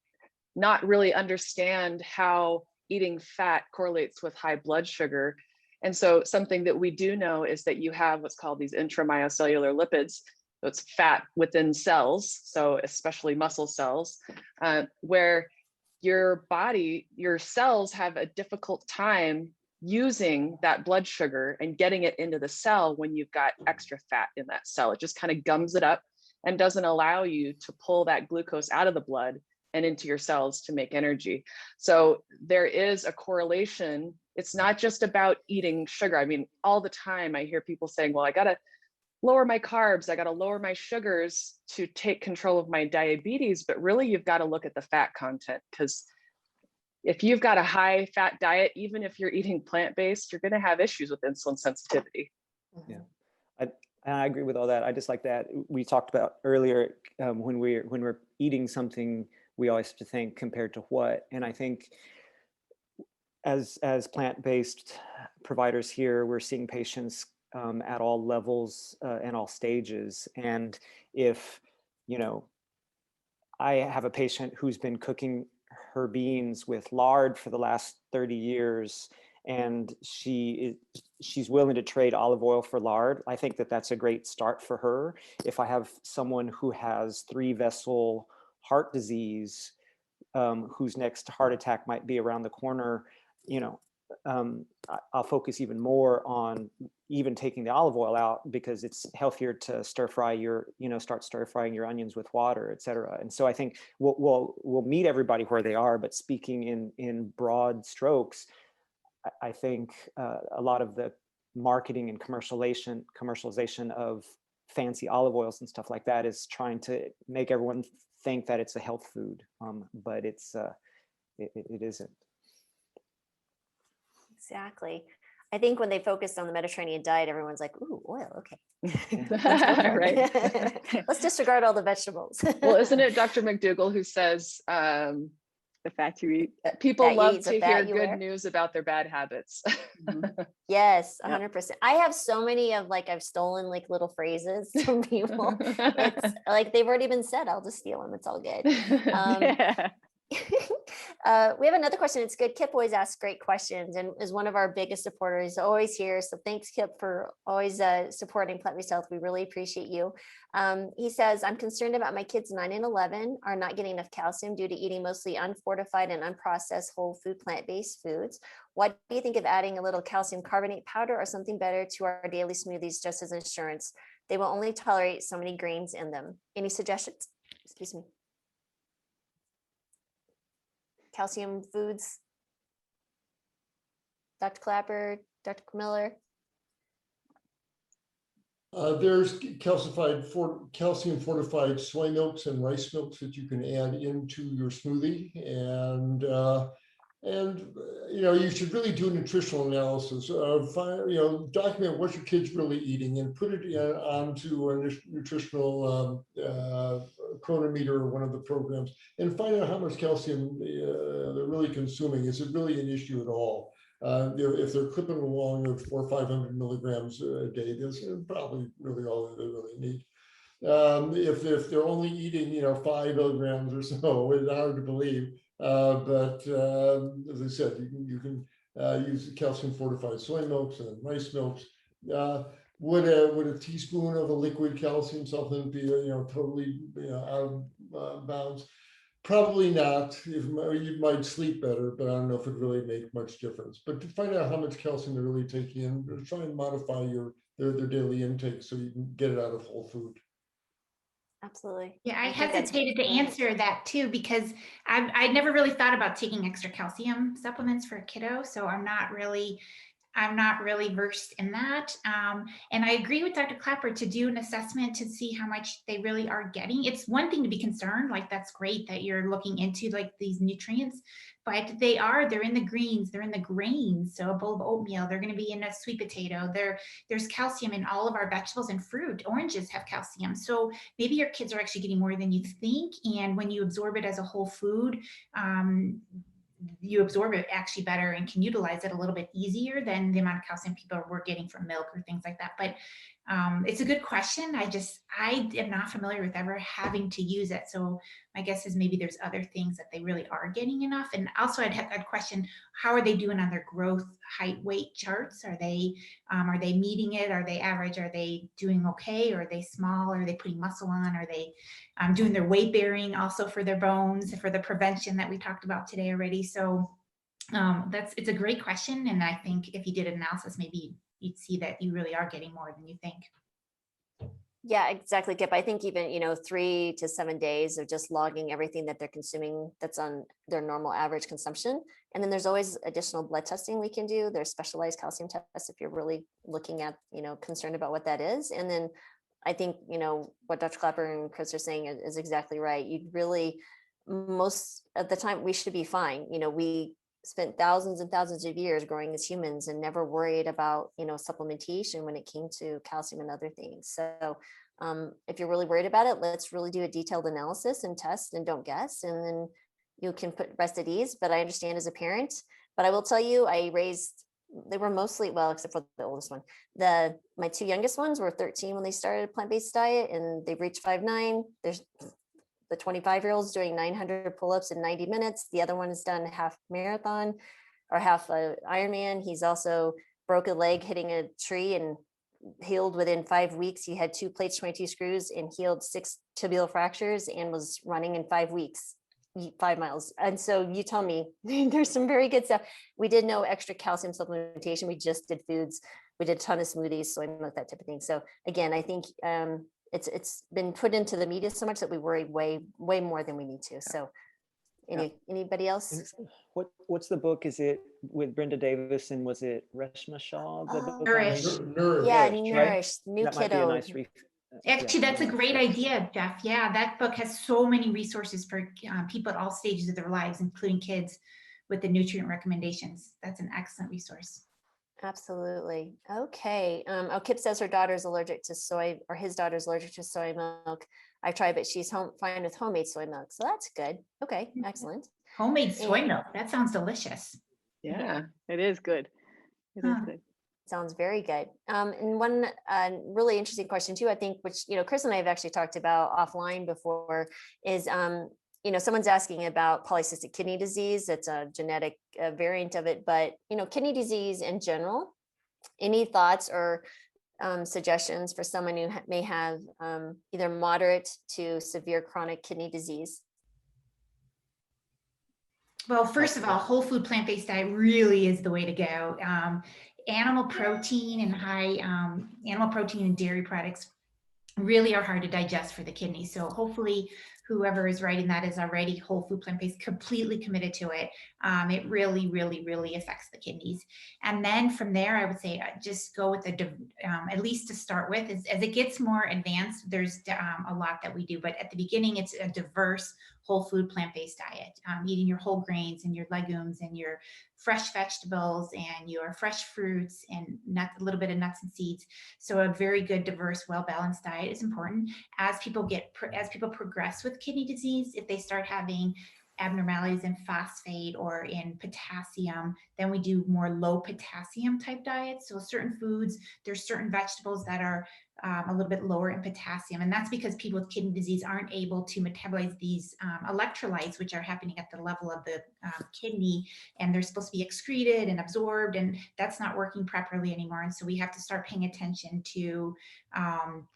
not really understand how eating fat correlates with high blood sugar. And so something that we do know is that you have what's called these intramyocellular lipids. So it's fat within cells, so especially muscle cells, where your body, your cells have a difficult time using that blood sugar and getting it into the cell when you've got extra fat in that cell. It just kind of gums it up and doesn't allow you to pull that glucose out of the blood and into your cells to make energy. So there is a correlation. It's not just about eating sugar. I mean, all the time I hear people saying, well, I gotta lower my carbs, I gotta lower my sugars to take control of my diabetes, but really you've gotta look at the fat content, because if you've got a high fat diet, even if you're eating plant-based, you're gonna have issues with insulin sensitivity. Yeah, I agree with all that. I just like that we talked about earlier, when we're eating something, we always have to think compared to what. And I think as plant-based providers here, we're seeing patients at all levels and all stages. And if, you know, I have a patient who's been cooking her beans with lard for the last 30 years, and she's willing to trade olive oil for lard. I think that that's a great start for her. If I have someone who has 3-vessel heart disease, whose next heart attack might be around the corner, you know, I'll focus even more on even taking the olive oil out, because it's healthier to stir fry your, you know, start stir frying your onions with water, et cetera. And so I think we'll meet everybody where they are, but speaking in broad strokes, I think a lot of the marketing and commercialization of fancy olive oils and stuff like that is trying to make everyone think that it's a health food, but it isn't. Exactly. I think when they focused on the Mediterranean diet, everyone's like, ooh, oil, okay. Right. Let's disregard all the vegetables. Well, isn't it Dr. McDougall who says The fat you eat. people Fat you love eat, the to fat hear you good wear. news about their bad habits? Yes, Yep. 100%. I have so many of like, I've stolen like little phrases from people. It's like, they've already been said. I'll just steal them. It's all good. Yeah. We have another question. It's good. Kip always asks great questions and is one of our biggest supporters, always here. So thanks, Kip, for always supporting plant-based health. We really appreciate you. He says, I'm concerned about my kids 9 and 11 are not getting enough calcium due to eating mostly unfortified and unprocessed whole food plant-based foods. What do you think of adding a little calcium carbonate powder or something better to our daily smoothies just as insurance? They will only tolerate so many grains in them. Any suggestions? Excuse me. Calcium foods? Dr. Clapper, Dr. Miller? There's calcium fortified soy milks and rice milks that you can add into your smoothie, and you know, you should really do a nutritional analysis of, you know, document what your kid's really eating and put it onto a nutritional chronometer or one of the programs, and find out how much calcium they're really consuming. Is it really an issue at all? If they're clipping along with 400 or 500 milligrams a day, that's probably really all that they really need. If they're only eating, you know, 5 milligrams or so, it's hard to believe. But as I said, you can use calcium fortified soy milks and rice milks. Would a teaspoon of a liquid calcium supplement be, you know, totally, you know, out of bounds? Probably not. You might sleep better, but I don't know if it really make much difference. But to find out how much calcium they're really taking in, try and modify their daily intake so you can get it out of whole food. Absolutely. Yeah, I think that's hesitated to answer that too, because I'd never really thought about taking extra calcium supplements for a kiddo. So I'm not really versed in that. And I agree with Dr. Clapper to do an assessment to see how much they really are getting. It's one thing to be concerned, like that's great that you're looking into like these nutrients, but they're in the greens, they're in the grains. So a bowl of oatmeal, they're going to be in a sweet potato. There's calcium in all of our vegetables and fruit. Oranges have calcium. So maybe your kids are actually getting more than you think. And when you absorb it as a whole food, you absorb it actually better and can utilize it a little bit easier than the amount of calcium people were getting from milk or things like that. But it's a good question. I am not familiar with ever having to use it. So my guess is maybe there's other things that they really are getting enough. And also I'd question, how are they doing on their growth, height, weight charts? Are they meeting it? Are they average? Are they doing okay? Or are they small? Are they putting muscle on? Are they doing their weight bearing also for their bones, for the prevention that we talked about today already? So it's a great question. And I think if you did an analysis, maybe you'd see that you really are getting more than you think. Yeah, exactly, Kip. I think even, 3 to 7 days of just logging everything that they're consuming that's on their normal average consumption. And then there's always additional blood testing we can do. There's specialized calcium tests if you're really looking at, concerned about what that is. And then I think, what Dr. Clapper and Chris are saying is exactly right. You'd really, most of the time we should be fine. We spent thousands and thousands of years growing as humans and never worried about, supplementation when it came to calcium and other things. So if you're really worried about it, let's really do a detailed analysis and test and don't guess. And then you can rest at ease. But I understand as a parent, but I will tell you, I raised they were mostly, well, except for the oldest one. My two youngest ones were 13 when they started a plant-based diet, and they've reached 5'9". There's the 25-year-old's doing 900 pull-ups in 90 minutes. The other one has done half marathon or half Ironman. He's also broke a leg hitting a tree and healed within 5 weeks. He had 2 plates, 22 screws, and healed 6 tibial fractures, and was running in 5 weeks, 5 miles. And so you tell me, there's some very good stuff. We did no extra calcium supplementation. We just did foods. We did a ton of smoothies, soy milk, that type of thing. So again, I think it's been put into the media so much that we worry way more than we need to. So anybody else? What's the book? Is it with Brenda Davis, and was it Reshma Shah? The book on Nourish. Nourish. Yeah, Nourish, Nourish, New that might be a Kiddo. nice read. Actually, that's a great idea, Jeff. Yeah, that book has so many resources for people at all stages of their lives, including kids, with the nutrient recommendations. That's an excellent resource. Absolutely. Okay. Kip says her daughter's allergic to soy, or his daughter's allergic to soy milk. I've tried, but she's fine with homemade soy milk. So that's good. Okay. Excellent. Homemade soy milk. That sounds delicious. Yeah. It is good. It is good. Sounds very good. And one really interesting question too, I think, which, Chris and I have actually talked about offline before, is, someone's asking about polycystic kidney disease. It's a genetic variant of it, but, kidney disease in general, any thoughts or suggestions for someone who may have either moderate to severe chronic kidney disease? Well, first of all, whole food plant-based diet really is the way to go. Animal protein and high animal protein and dairy products really are hard to digest for the kidneys. So hopefully whoever is writing that is already whole food plant-based, completely committed to it. It really affects the kidneys. And then from there, I would say just go with at least to start with. As it gets more advanced, there's a lot that we do. But at the beginning, it's a diverse whole food plant-based diet, eating your whole grains and your legumes and your fresh vegetables and your fresh fruits and a little bit of nuts and seeds. So a very good, diverse, well-balanced diet is important. As people progress with kidney disease, if they start having abnormalities in phosphate or in potassium, then we do more low potassium type diets. So certain foods, there's certain vegetables that are a little bit lower in potassium. And that's because people with kidney disease aren't able to metabolize these electrolytes, which are happening at the level of the kidney, and they're supposed to be excreted and absorbed, and that's not working properly anymore. And so we have to start paying attention to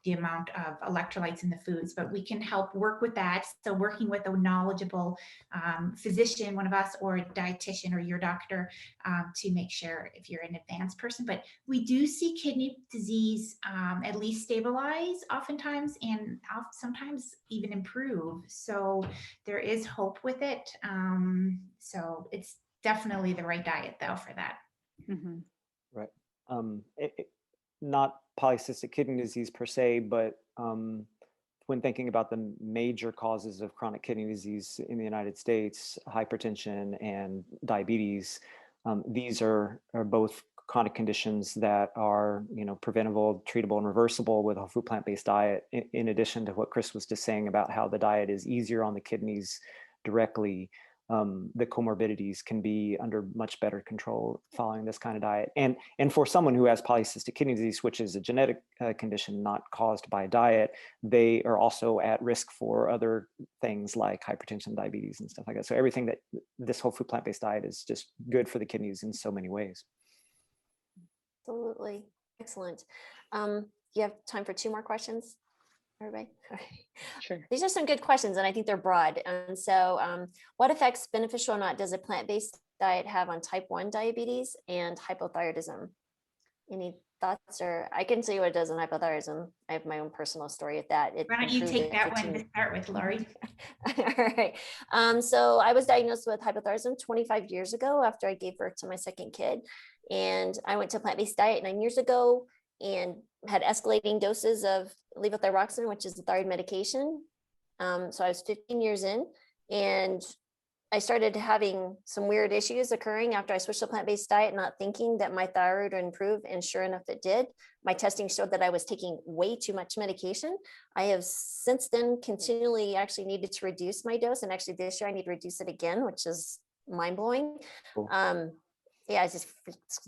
the amount of electrolytes in the foods, but we can help work with that. So working with a knowledgeable physician, one of us, or a dietitian or your doctor, to make sure if you're an advanced person. But we do see kidney disease at least stabilize oftentimes, and sometimes even improve. So there is hope with it. So it's definitely the right diet though for that. Mhm. Right. Not polycystic kidney disease per se, but when thinking about the major causes of chronic kidney disease in the United States, hypertension and diabetes, these are both chronic conditions that are, preventable, treatable, and reversible with a whole food plant-based diet. In addition to what Chris was just saying about how the diet is easier on the kidneys directly, the comorbidities can be under much better control following this kind of diet. And for someone who has polycystic kidney disease, which is a genetic condition not caused by diet, they are also at risk for other things like hypertension, diabetes, and stuff like that. So everything that this whole food plant-based diet is just good for the kidneys in so many ways. Absolutely. Excellent. You have time for 2 more questions, everybody? Sure. These are some good questions, and I think they're broad. And so what effects, beneficial or not, does a plant-based diet have on type 1 diabetes and hypothyroidism? Any thoughts? Or I can tell you what it does in hypothyroidism. I have my own personal story with that. Why don't you take that one to start with, Lori? All right. So I was diagnosed with hypothyroidism 25 years ago after I gave birth to my second kid. And I went to a plant-based diet 9 years ago and had escalating doses of levothyroxine, which is the thyroid medication. So I was 15 years in, and I started having some weird issues occurring after I switched to a plant-based diet, not thinking that my thyroid would improve. And sure enough, it did. My testing showed that I was taking way too much medication. I have since then continually actually needed to reduce my dose. And actually this year I need to reduce it again, which is mind blowing. Cool. yeah, it's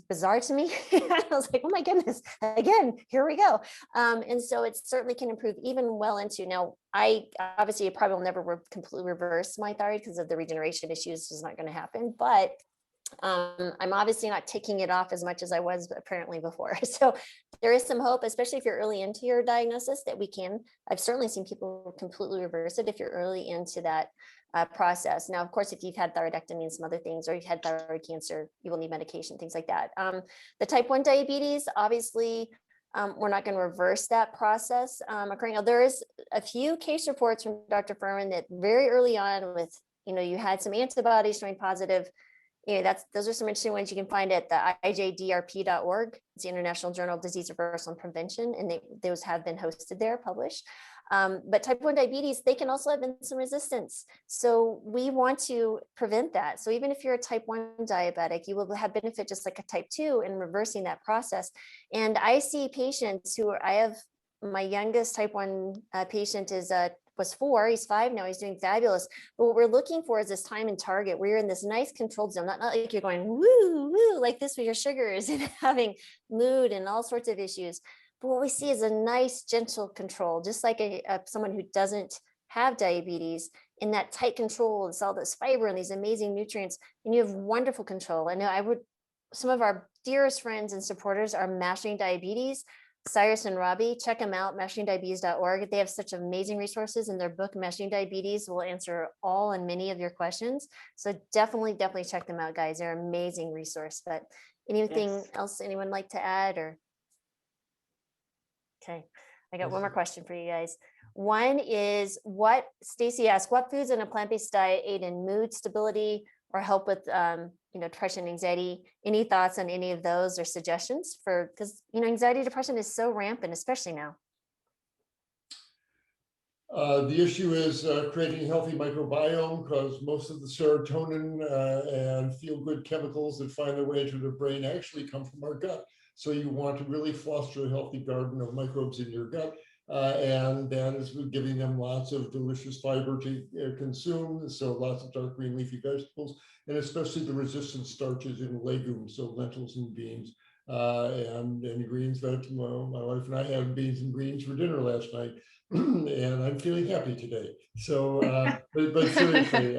bizarre to me. I was like, oh my goodness, again, here we go. And so it certainly can improve even well into now. I obviously probably will never completely reverse my thyroid because of the regeneration issues is not going to happen, but I'm obviously not taking it off as much as I was apparently before. So there is some hope, especially if you're early into your diagnosis, that we can. I've certainly seen people completely reverse it if you're early into that process. Now, of course, if you've had thyroidectomy and some other things, or you've had thyroid cancer, you will need medication, things like that. The type 1 diabetes, obviously, we're not going to reverse that process occurring. Now, there is a few case reports from Dr. Furman that very early on with, you had some antibodies showing positive. Those are some interesting ones you can find at the ijdrp.org. It's the International Journal of Disease Reversal and Prevention, and those have been hosted there, published. But type 1 diabetes, they can also have insulin resistance. So we want to prevent that. So even if you're a type 1 diabetic, you will have benefit just like a type 2 in reversing that process. And I see patients my youngest type 1 patient was 4, he's 5 now, he's doing fabulous. But what we're looking for is this time and target where you're in this nice controlled zone, not like you're going woo, woo, like this with your sugars and having mood and all sorts of issues. But what we see is a nice, gentle control, just like someone who doesn't have diabetes, in that tight control. It's all this fiber and these amazing nutrients, and you have wonderful control. I know some of our dearest friends and supporters are Mastering Diabetes. Cyrus and Robbie, check them out, masteringdiabetes.org. They have such amazing resources, and their book, Mastering Diabetes, will answer all and many of your questions. So definitely check them out, guys. They're an amazing resource. But anything else anyone like to add? Or okay, I got one more question for you guys. One is Stacy asked, what foods in a plant-based diet aid in mood stability or help with depression, anxiety? Any thoughts on any of those or suggestions because anxiety, depression is so rampant, especially now. The issue is creating a healthy microbiome, because most of the serotonin and feel-good chemicals that find their way into the brain actually come from our gut. So you want to really foster a healthy garden of microbes in your gut. And then is giving them lots of delicious fiber to consume. So lots of dark green leafy vegetables, and especially the resistant starches in legumes, so lentils and beans and greens. My wife and I had beans and greens for dinner last night, and I'm feeling happy today. So, but seriously,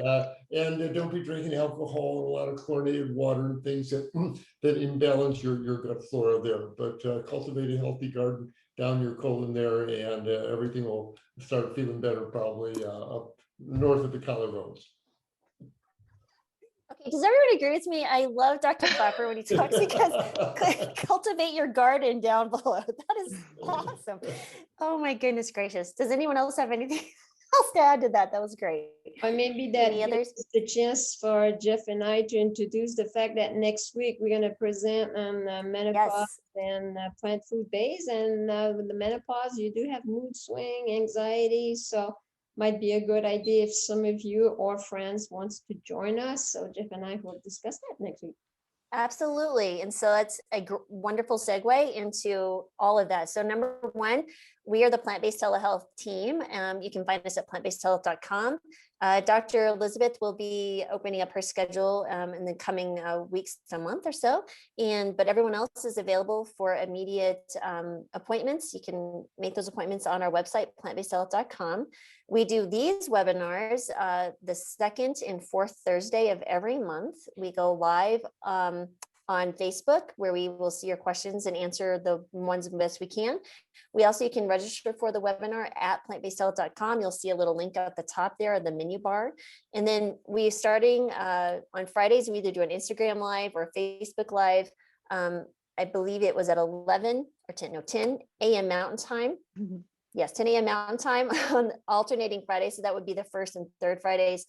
and don't be drinking alcohol and a lot of chlorinated water and things that imbalance your gut flora there. But cultivate a healthy garden down your colon there, and everything will start feeling better, probably up north of the collarbones. Okay, does everyone agree with me? I love Dr. Clapper when he talks because cultivate your garden down below. That is awesome. Oh my goodness gracious. Does anyone else have anything else to add to that? That was great. Or maybe that gives us the chance for Jeff and I to introduce the fact that next week we're going to present on menopause and plant food base. And with the menopause, you do have mood swing, anxiety. So might be a good idea if some of you or friends wants to join us. So Jeff and I will discuss that next week. Absolutely. And so that's a wonderful segue into all of that. So number one, we are the plant-based telehealth team. You can find us at plantbasedtelehealth.com. Dr. Elizabeth will be opening up her schedule in the coming weeks to month or so. But everyone else is available for immediate appointments. You can make those appointments on our website, plantbasedtelehealth.com. We do these webinars the second and fourth Thursday of every month. We go live on Facebook, where we will see your questions and answer the ones best we can. You can register for the webinar at plantbasedtelehealth.com. You'll see a little link at the top there, the menu bar. And then we're starting on Fridays, we either do an Instagram live or Facebook live. I believe it was at 10 a.m. Mountain Time. Mm-hmm. Yes, 10 a.m. Mountain Time on alternating Fridays. So that would be the first and third Fridays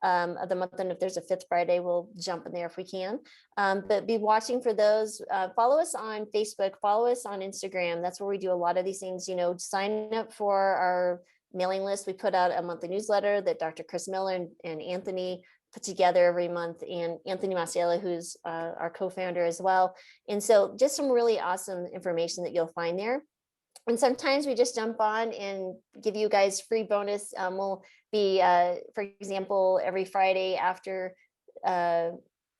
of the month. And if there's a fifth Friday, we'll jump in there if we can. But be watching for those. Follow us on Facebook, follow us on Instagram. That's where we do a lot of these things. Sign up for our mailing list. We put out a monthly newsletter that Dr. Chris Miller and Anthony put together every month, and Anthony Masiela, who's our co-founder as well. And so just some really awesome information that you'll find there. And sometimes we just jump on and give you guys free bonus. We'll be, for example, every Friday after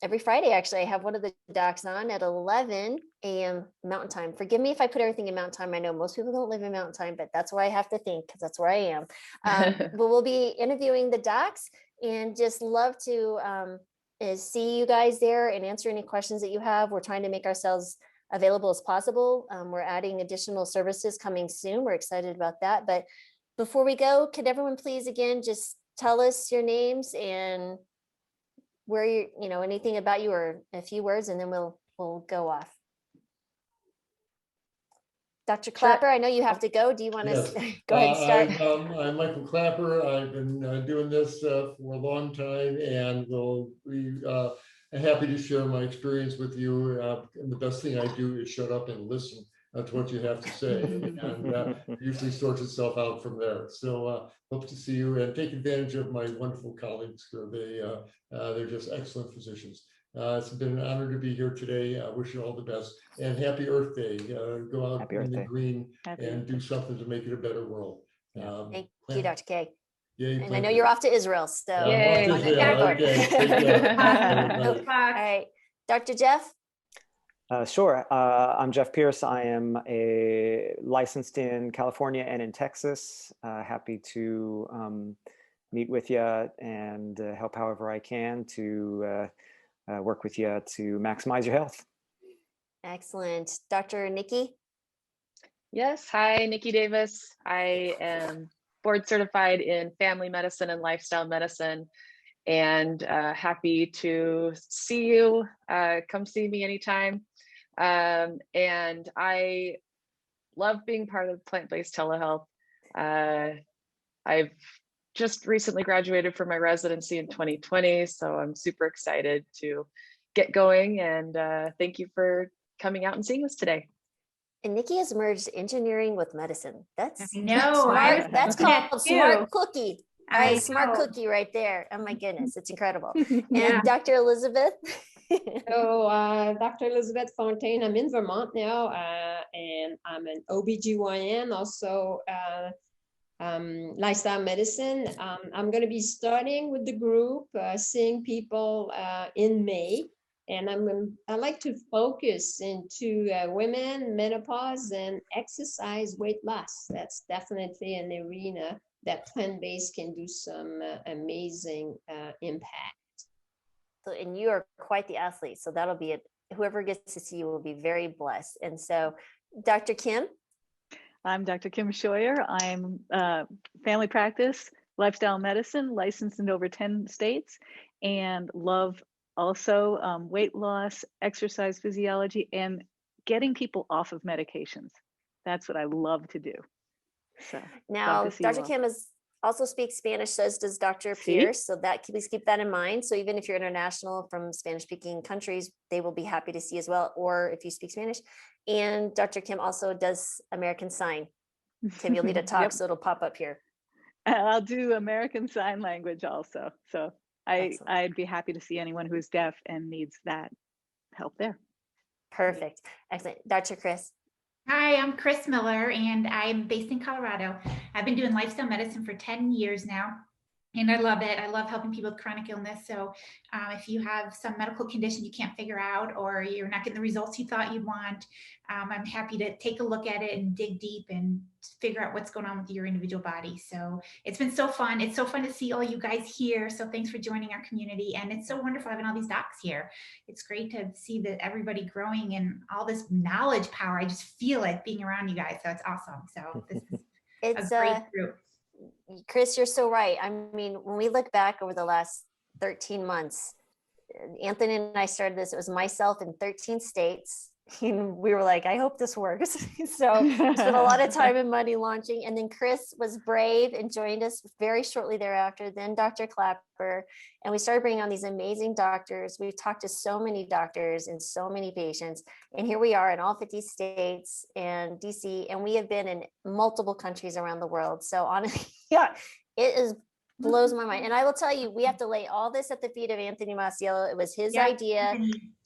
every Friday, actually, I have one of the docs on at 11 a.m. Mountain Time. Forgive me if I put everything in Mountain Time. I know most people don't live in Mountain Time, but that's where I have to think because that's where I am. But we'll be interviewing the docs and just love to see you guys there and answer any questions that you have. We're trying to make ourselves available as possible. We're adding additional services coming soon. We're excited about that. But before we go, could everyone please again just tell us your names and where anything about you or a few words, and then we'll go off. Dr. Clapper, I know you have to go. Do you want to go ahead and start? I'm Michael Clapper. I've been doing this for a long time, and will be happy to share my experience with you. And the best thing I do is shut up and listen to what you have to say, and usually sorts itself out from there. So hope to see you and take advantage of my wonderful colleagues. They're just excellent physicians. It's been an honor to be here today. I wish you all the best and happy Earth Day. Go out in the green and do something to make it a better world. Thank you, Dr. K. Yay, and I know you're off to Israel, so. Okay. All right, Dr. Jeff. Sure. I'm Jeff Pierce. I am licensed in California and in Texas. Happy to meet with you and help however I can to work with you to maximize your health. Excellent. Dr. Nikki? Yes. Hi, Nikki Davis. I am board certified in family medicine and lifestyle medicine, and happy to see you. Come see me anytime. And I love being part of plant-based telehealth. I've just recently graduated from my residency in 2020, so I'm super excited to get going, and thank you for coming out and seeing us today. And Nikki has merged engineering with medicine. That's smart. That's called smart cookie. Smart cookie right there. Oh my goodness, it's incredible. And Dr. Elizabeth? So Dr. Elizabeth Fontaine, I'm in Vermont now, and I'm an OBGYN, also lifestyle medicine. I'm going to be starting with the group, seeing people in May, and I like to focus into women, menopause, and exercise, weight loss. That's definitely an arena that plant-based can do some amazing impact. So, and you are quite the athlete, so that'll be it. Whoever gets to see you will be very blessed. And so, Dr. Kim? I'm Dr. Kim Scheuer. I'm family practice, lifestyle medicine, licensed in over 10 states, and love also weight loss, exercise physiology, and getting people off of medications. That's what I love to do. So now, Dr. Kim also speaks Spanish, so does Dr. Pierce. So that please keep that in mind. So even if you're international from Spanish-speaking countries, they will be happy to see as well, or if you speak Spanish. And Dr. Kim also does American Sign. Kim, you'll need to talk, so it'll pop up here. I'll do American Sign Language also. So I'd be happy to see anyone who's deaf and needs that help there. Perfect. Excellent. Dr. Chris. Hi, I'm Chris Miller, and I'm based in Colorado. I've been doing lifestyle medicine for 10 years now, and I love it. I love helping people with chronic illness. So if you have some medical condition you can't figure out, or you're not getting the results you thought you'd want, I'm happy to take a look at it and dig deep and figure out what's going on with your individual body. So it's been so fun. It's so fun to see all you guys here. So thanks for joining our community. And it's so wonderful having all these docs here. It's great to see that everybody growing and all this knowledge power. I just feel it being around you guys. So it's awesome. So this is a great group. Chris, you're so right. I mean, when we look back over the last 13 months, Anthony and I started this, it was myself in 13 states. And we were like, I hope this works. So we spent a lot of time and money launching. And then Chris was brave and joined us very shortly thereafter, then Dr. Clapper. And we started bringing on these amazing doctors. We've talked to so many doctors and so many patients. And here we are in all 50 states and DC, and we have been in multiple countries around the world. So honestly, it blows my mind. And I will tell you, we have to lay all this at the feet of Anthony Masiello. It was his idea.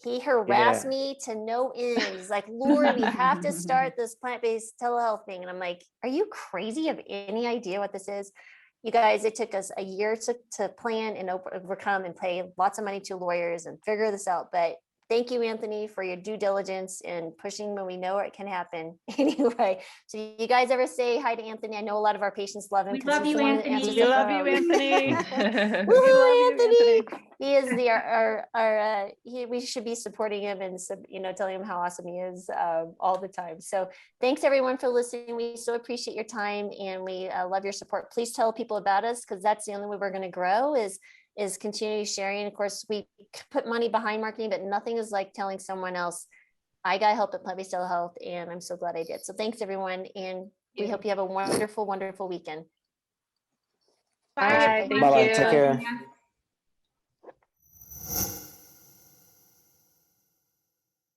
He harassed me to no end. He's like, Lord, we have to start this plant-based telehealth thing. And I'm like, are you crazy? You have any idea what this is? you guys, it took us a year to plan and overcome and pay lots of money to lawyers and figure this out. But thank you, Anthony, for your due diligence and pushing when we know it can happen. Anyway, so you guys ever say hi to Anthony? I know a lot of our patients love him. We love you, the one that Anthony. answers We the love you, phone. Anthony. Woohoo, We love you, Anthony. He is we should be supporting him and telling him how awesome he is all the time. So thanks everyone for listening. We so appreciate your time and we love your support. Please tell people about us because that's the only way we're going to grow is continue sharing. Of course, we put money behind marketing, but nothing is like telling someone else, I got help at plant-based telehealth, and I'm so glad I did. So thanks everyone, and we hope you have a wonderful, wonderful weekend. Bye. Thank Bye-bye. you. Take care.